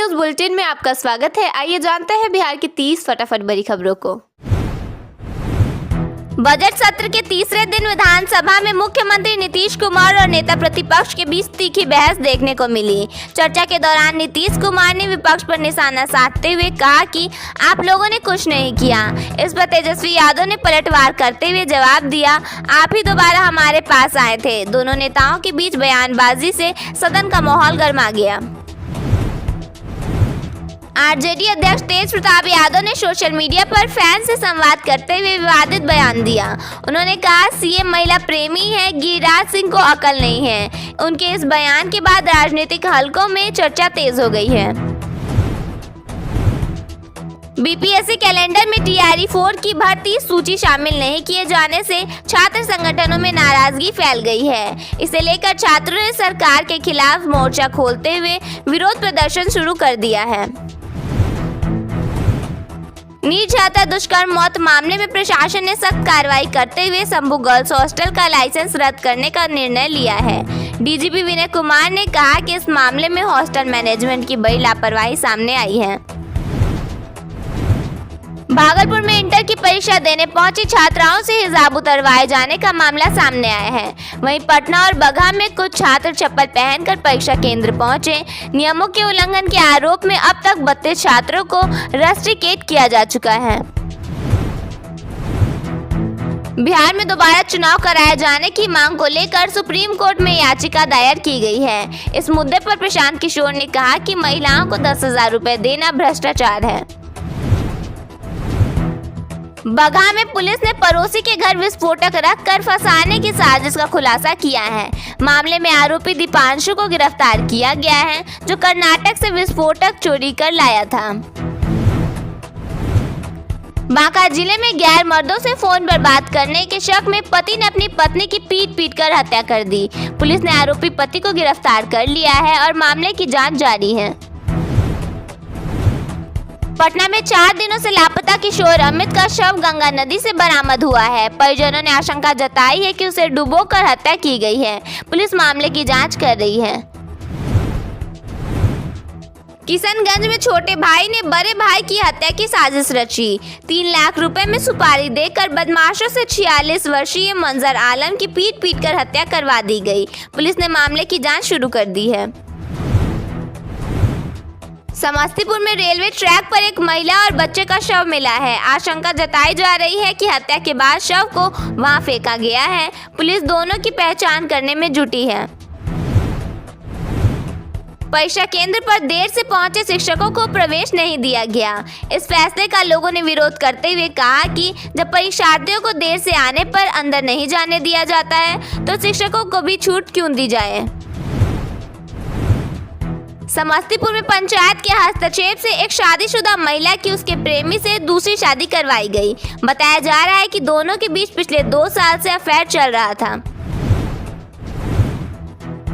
News bulletin में आपका स्वागत है। आइए जानते हैं बिहार की 30 फटाफट बड़ी खबरों को। बजट सत्र के तीसरे दिन विधानसभा में मुख्यमंत्री नीतीश कुमार और नेता प्रतिपक्ष के बीच तीखी बहस देखने को मिली। चर्चा के दौरान नीतीश कुमार ने विपक्ष पर निशाना साधते हुए कहा कि आप लोगों ने कुछ नहीं किया। इस पर तेजस्वी यादव ने पलटवार करते हुए जवाब दिया, आप ही दोबारा हमारे पास आए थे। दोनों नेताओं के बीच बयानबाजी से सदन का माहौल गर्मा गया। आरजेडी अध्यक्ष तेज प्रताप यादव ने सोशल मीडिया पर फैन से संवाद करते हुए विवादित बयान दिया। उन्होंने कहा, सीएम महिला प्रेमी है, गिरिराज सिंह को अकल नहीं है। उनके इस बयान के बाद राजनीतिक हलकों में चर्चा तेज हो गई है। बीपीएससी कैलेंडर में टीआरई 4 की भर्ती सूची शामिल नहीं किए जाने से छात्र संगठनों में नाराजगी फैल गई है। इसे लेकर छात्रों ने सरकार के खिलाफ मोर्चा खोलते हुए विरोध प्रदर्शन शुरू कर दिया है। नीट छात्रा दुष्कर्म मौत मामले में प्रशासन ने सख्त कार्रवाई करते हुए शंभू गर्ल्स हॉस्टल का लाइसेंस रद्द करने का निर्णय लिया है। डीजीपी विनय कुमार ने कहा कि इस मामले में हॉस्टल मैनेजमेंट की बड़ी लापरवाही सामने आई है। भागलपुर में इंटर की परीक्षा देने पहुंची छात्राओं से हिजाब उतरवाए जाने का मामला सामने आया है। वहीं पटना और बगहा में कुछ छात्र चप्पल पहनकर परीक्षा केंद्र पहुंचे। नियमों के उल्लंघन के आरोप में अब तक 32 छात्रों को रस्टिकेट किया जा चुका है। बिहार में दोबारा चुनाव कराए जाने की मांग को लेकर सुप्रीम कोर्ट में याचिका दायर की गई है। इस मुद्दे पर प्रशांत किशोर ने कहा कि महिलाओं को 10,000 रुपए देना भ्रष्टाचार है। बगहा में पुलिस ने पड़ोसी के घर विस्फोटक रखकर फंसाने की साजिश का खुलासा किया है। मामले में आरोपी दीपांशु को गिरफ्तार किया गया है, जो कर्नाटक से विस्फोटक चोरी कर लाया था। बांका जिले में गैर मर्दों से फोन पर बात करने के शक में पति ने अपनी पत्नी की पीट कर हत्या कर दी। पुलिस ने आरोपी पति को गिरफ्तार कर लिया है और मामले की जाँच जारी है। पटना में 4 दिनों से लापता किशोर अमित का शव गंगा नदी से बरामद हुआ है। परिजनों ने आशंका जताई है कि उसे डुबोकर हत्या की गई है। पुलिस मामले की जांच कर रही है। किशनगंज में छोटे भाई ने बड़े भाई की हत्या की साजिश रची। 3 लाख रुपए में सुपारी देकर बदमाशों से 46 वर्षीय मंजर आलम की पीट कर हत्या करवा दी गई। पुलिस ने मामले की जाँच शुरू कर दी है। समस्तीपुर में रेलवे ट्रैक पर एक महिला और बच्चे का शव मिला है। आशंका जताई जा रही है कि हत्या के बाद शव को वहां फेंका गया है। पुलिस दोनों की पहचान करने में जुटी है। परीक्षा केंद्र पर देर से पहुंचे शिक्षकों को प्रवेश नहीं दिया गया। इस फैसले का लोगों ने विरोध करते हुए कहा कि जब परीक्षार्थियों को देर से आने पर अंदर नहीं जाने दिया जाता है तो शिक्षकों को भी छूट क्यों दी जाए। समस्तीपुर में पंचायत के हस्तक्षेप से एक शादीशुदा महिला की उसके प्रेमी से दूसरी शादी करवाई गई। बताया जा रहा है कि दोनों के बीच पिछले 2 साल से अफेयर चल रहा था।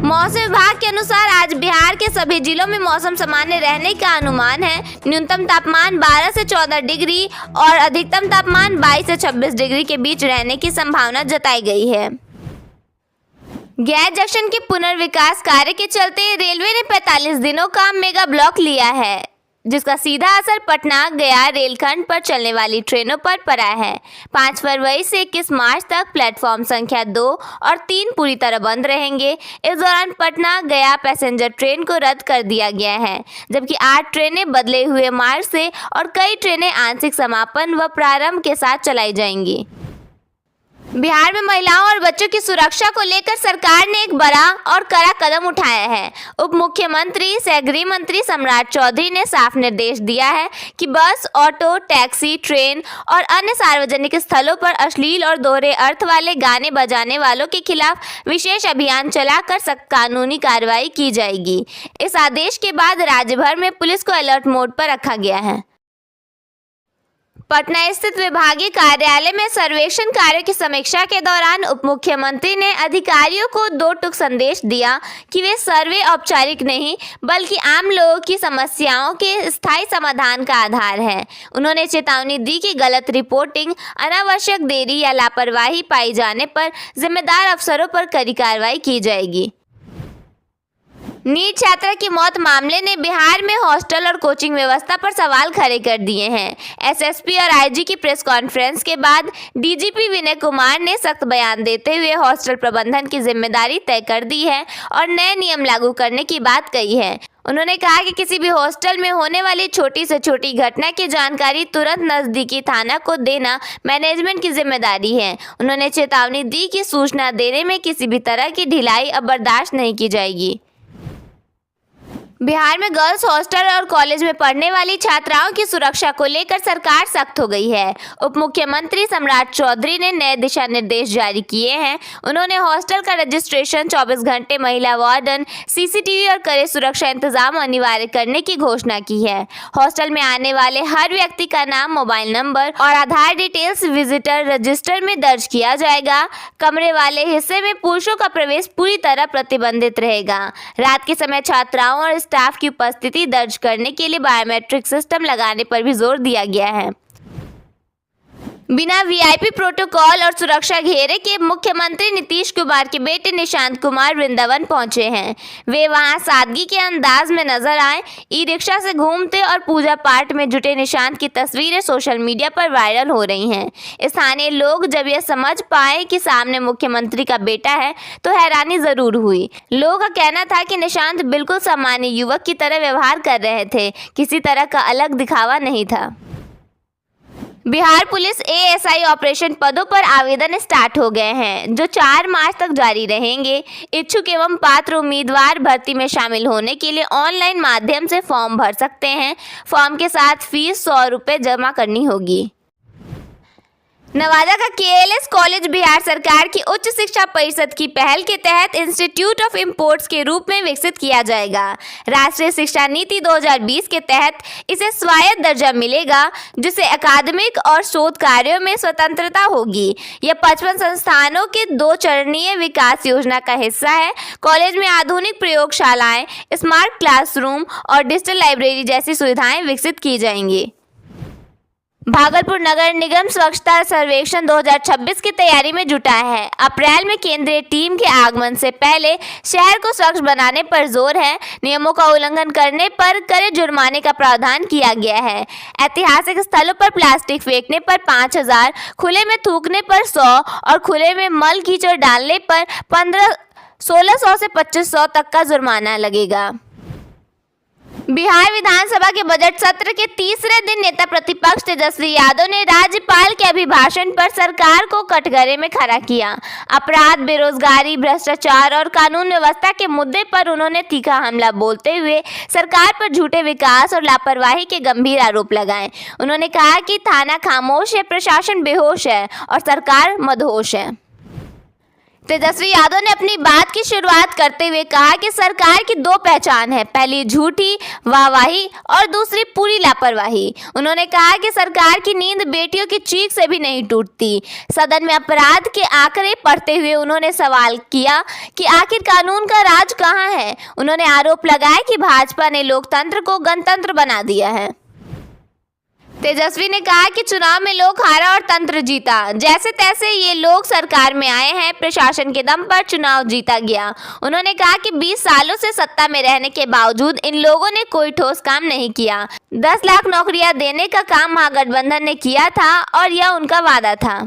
मौसम विभाग के अनुसार आज बिहार के सभी जिलों में मौसम सामान्य रहने का अनुमान है। न्यूनतम तापमान 12 से 14 डिग्री और अधिकतम तापमान 22 से 26 डिग्री के बीच रहने की संभावना जताई गई है। गया जंक्शन के पुनर्विकास कार्य के चलते रेलवे ने 45 दिनों का मेगा ब्लॉक लिया है, जिसका सीधा असर पटना गया रेलखंड पर चलने वाली ट्रेनों पर पड़ा है। 5 फरवरी से 21 मार्च तक प्लेटफॉर्म संख्या 2 और 3 पूरी तरह बंद रहेंगे। इस दौरान पटना गया पैसेंजर ट्रेन को रद्द कर दिया गया है, जबकि 8 ट्रेनें बदले हुए मार्ग से और कई ट्रेनें आंशिक समापन व प्रारंभ के साथ चलाई जाएंगी। बिहार में महिलाओं और बच्चों की सुरक्षा को लेकर सरकार ने एक बड़ा और कड़ा कदम उठाया है। उप मुख्यमंत्री सह गृह मंत्री सम्राट चौधरी ने साफ निर्देश दिया है कि बस, ऑटो, टैक्सी, ट्रेन और अन्य सार्वजनिक स्थलों पर अश्लील और दोहरे अर्थ वाले गाने बजाने वालों के खिलाफ विशेष अभियान चलाकर सख्त कानूनी कार्रवाई की जाएगी। इस आदेश के बाद राज्य भर में पुलिस को अलर्ट मोड पर रखा गया है। पटना स्थित विभागीय कार्यालय में सर्वेक्षण कार्य की समीक्षा के दौरान उप मुख्यमंत्री ने अधिकारियों को 2 टूक संदेश दिया कि वे सर्वे औपचारिक नहीं बल्कि आम लोगों की समस्याओं के स्थायी समाधान का आधार है। उन्होंने चेतावनी दी कि गलत रिपोर्टिंग, अनावश्यक देरी या लापरवाही पाई जाने पर जिम्मेदार अफसरों पर कड़ी कार्रवाई की जाएगी। नीट छात्रा की मौत मामले ने बिहार में हॉस्टल और कोचिंग व्यवस्था पर सवाल खड़े कर दिए हैं। एसएसपी और आईजी की प्रेस कॉन्फ्रेंस के बाद डीजीपी विनय कुमार ने सख्त बयान देते हुए हॉस्टल प्रबंधन की जिम्मेदारी तय कर दी है और नए नियम लागू करने की बात कही है। उन्होंने कहा कि किसी भी हॉस्टल में होने वाली छोटी से छोटी घटना की जानकारी तुरंत नजदीकी थाना को देना मैनेजमेंट की जिम्मेदारी है। उन्होंने चेतावनी दी कि सूचना देने में किसी भी तरह की ढिलाई अब बर्दाश्त नहीं की जाएगी। बिहार में गर्ल्स हॉस्टल और कॉलेज में पढ़ने वाली छात्राओं की सुरक्षा को लेकर सरकार सख्त हो गई है। उप मुख्यमंत्री सम्राट चौधरी ने नए दिशा निर्देश जारी किए हैं। उन्होंने हॉस्टल का रजिस्ट्रेशन 24 घंटे, महिला वार्डन, सीसीटीवी और कड़े सुरक्षा इंतजाम अनिवार्य करने की घोषणा की है। हॉस्टल में आने वाले हर व्यक्ति का नाम, मोबाइल नंबर और आधार डिटेल्स विजिटर रजिस्टर में दर्ज किया जाएगा। कमरे वाले हिस्से में पुरुषों का प्रवेश पूरी तरह प्रतिबंधित रहेगा। रात के समय छात्राओं और स्टाफ की उपस्थिति दर्ज करने के लिए बायोमेट्रिक सिस्टम लगाने पर भी जोर दिया गया है। बिना वीआईपी प्रोटोकॉल और सुरक्षा घेरे के मुख्यमंत्री नीतीश कुमार के बेटे निशांत कुमार वृंदावन पहुंचे हैं। वे वहां सादगी के अंदाज में नजर आए। ई रिक्शा से घूमते और पूजा पाठ में जुटे निशांत की तस्वीरें सोशल मीडिया पर वायरल हो रही हैं। स्थानीय लोग जब यह समझ पाए कि सामने मुख्यमंत्री का बेटा है तो हैरानी जरूर हुई। लोगों का कहना था कि निशांत बिल्कुल सामान्य युवक की तरह व्यवहार कर रहे थे, किसी तरह का अलग दिखावा नहीं था। बिहार पुलिस एएसआई ऑपरेशन पदों पर आवेदन स्टार्ट हो गए हैं, जो 4 मार्च तक जारी रहेंगे। इच्छुक एवं पात्र उम्मीदवार भर्ती में शामिल होने के लिए ऑनलाइन माध्यम से फॉर्म भर सकते हैं। फॉर्म के साथ फीस 100 रुपये जमा करनी होगी। नवादा का केएलएस कॉलेज बिहार सरकार की उच्च शिक्षा परिषद की पहल के तहत इंस्टीट्यूट ऑफ इम्पोर्ट्स के रूप में विकसित किया जाएगा। राष्ट्रीय शिक्षा नीति 2020 के तहत इसे स्वायत्त दर्जा मिलेगा, जिससे अकादमिक और शोध कार्यों में स्वतंत्रता होगी। यह 55 संस्थानों के 2 चरणीय विकास योजना का हिस्सा है। कॉलेज में आधुनिक प्रयोगशालाएं, स्मार्ट क्लासरूम और डिजिटल लाइब्रेरी जैसी सुविधाएं विकसित की जाएंगी। भागलपुर नगर निगम स्वच्छता सर्वेक्षण 2026 की तैयारी में जुटा है। अप्रैल में केंद्रीय टीम के आगमन से पहले शहर को स्वच्छ बनाने पर जोर है। नियमों का उल्लंघन करने पर कड़े जुर्माने का प्रावधान किया गया है। ऐतिहासिक स्थलों पर प्लास्टिक फेंकने पर 5000, खुले में थूकने पर 100 और खुले में मल कीचड़ डालने पर 1600 से 2500 तक का जुर्माना लगेगा। बिहार विधानसभा के बजट सत्र के तीसरे दिन नेता प्रतिपक्ष तेजस्वी यादव ने राज्यपाल के अभिभाषण पर सरकार को कटघरे में खड़ा किया। अपराध, बेरोजगारी, भ्रष्टाचार और कानून व्यवस्था के मुद्दे पर उन्होंने तीखा हमला बोलते हुए सरकार पर झूठे विकास और लापरवाही के गंभीर आरोप लगाए। उन्होंने कहा कि थाना खामोश है, प्रशासन बेहोश है और सरकार मदहोश है। तेजस्वी यादव ने अपनी बात की शुरुआत करते हुए कहा कि सरकार की 2 पहचान है, पहली झूठी वाहवाही और दूसरी पूरी लापरवाही। उन्होंने कहा कि सरकार की नींद बेटियों की चीख से भी नहीं टूटती। सदन में अपराध के आंकड़े पढ़ते हुए उन्होंने सवाल किया कि आखिर कानून का राज कहां है। उन्होंने आरोप लगाया कि भाजपा ने लोकतंत्र को गणतंत्र बना दिया है। तेजस्वी ने कहा कि चुनाव में लोग हारा और तंत्र जीता। जैसे तैसे ये लोग सरकार में आए हैं, प्रशासन के दम पर चुनाव जीता गया। उन्होंने कहा कि 20 सालों से सत्ता में रहने के बावजूद इन लोगों ने कोई ठोस काम नहीं किया। 10 लाख नौकरियां देने का काम महागठबंधन ने किया था और यह उनका वादा था।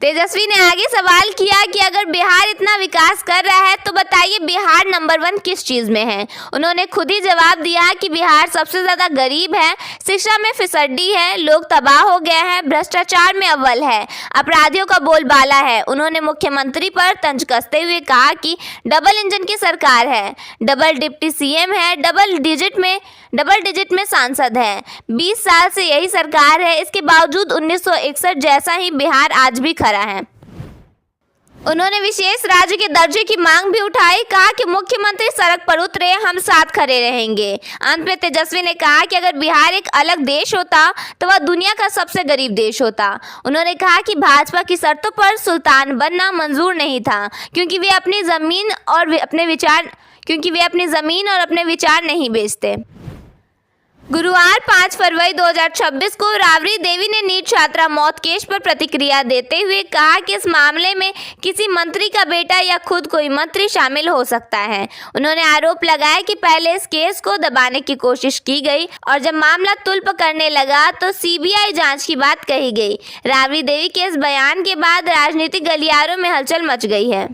तेजस्वी ने आगे सवाल किया कि अगर बिहार इतना विकास कर रहा है तो बताइए बिहार नंबर 1 किस चीज़ में है। उन्होंने खुद ही जवाब दिया कि बिहार सबसे ज़्यादा गरीब है, शिक्षा में फिसड्डी है, लोग तबाह हो गए हैं, भ्रष्टाचार में अव्वल है, अपराधियों का बोलबाला है। उन्होंने मुख्यमंत्री पर तंज कसते हुए कहा कि डबल इंजन की सरकार है, डबल डिप्टी सीएम है, डबल डिजिट में सांसद है। 20 साल से यही सरकार है, इसके बावजूद 1961 जैसा ही बिहार आज भी खड़ा है। उन्होंने विशेष राज्य के दर्जे की मांग भी उठाई। कहा कि मुख्यमंत्री सड़क पर उतरे, हम साथ खड़े रहेंगे। अंत में तेजस्वी ने कहा कि अगर बिहार एक अलग देश होता तो वह दुनिया का सबसे गरीब देश होता। उन्होंने कहा कि भाजपा की शर्तों पर सुल्तान बनना मंजूर नहीं था, क्योंकि वे अपनी जमीन और अपने विचार नहीं बेचते। गुरुवार 5 फरवरी 2026 को राबड़ी देवी ने नीट छात्रा मौत केस पर प्रतिक्रिया देते हुए कहा कि इस मामले में किसी मंत्री का बेटा या खुद कोई मंत्री शामिल हो सकता है। उन्होंने आरोप लगाया कि पहले इस केस को दबाने की कोशिश की गई और जब मामला तुल पकड़ने लगा तो सीबीआई जांच की बात कही गई। राबड़ी देवी के इस बयान के बाद राजनीतिक गलियारों में हलचल मच गई है।